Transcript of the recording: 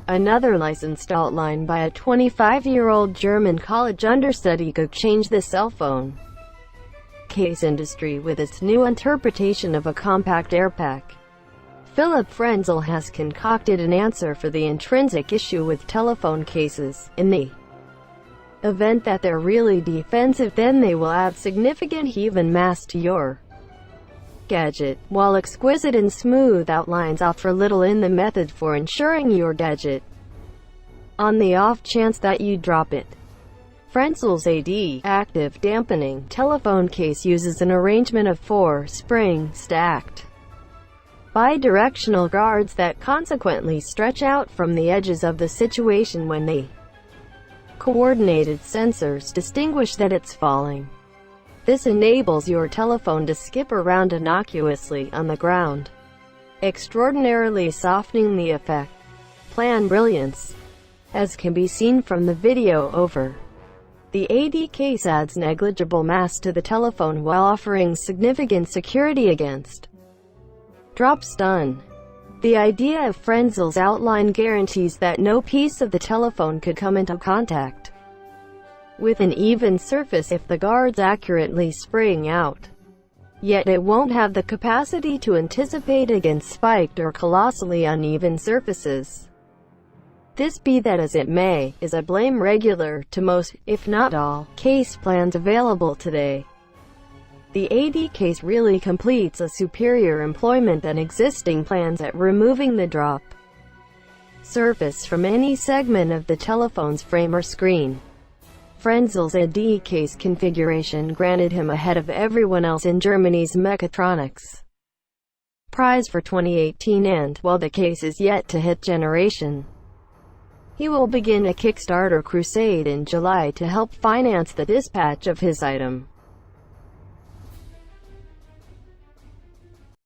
Another licensed outline by a 25-year-old German college understudy could change the cell phone case industry with its new interpretation of a compact Airbag. Philipp Frenzel has concocted an answer for the intrinsic issue with telephone cases. In the event that they're really defensive, then they will add significant heave and mass to your gadget, while exquisite and smooth outlines offer little in the method for ensuring your gadget on the off chance that you drop it. Frenzel's active dampening telephone case uses an arrangement of 4 spring-stacked bi-directional guards that consequently stretch out from the edges of the situation when the coordinated sensors distinguish that it's falling. This enables your telephone to skip around innocuously on the ground, extraordinarily softening the effect. Plan brilliance, as can be seen from the video over. The AD case adds negligible mass to the telephone while offering significant security against drop stun. The idea of Frenzel's outline guarantees that no piece of the telephone could come into contact with an even surface if the guards accurately spring out. Yet it won't have the capacity to anticipate against spiked or colossally uneven surfaces. This, be that as it may, is a blame regular to most, if not all, case plans available today. The AD case really completes a superior employment than existing plans at removing the drop surface from any segment of the telephone's frame or screen. Frenzel's AD case configuration granted him ahead of everyone else in Germany's mechatronics prize for 2018, and, while the case is yet to hit generation, he will begin a Kickstarter crusade in July to help finance the dispatch of his item.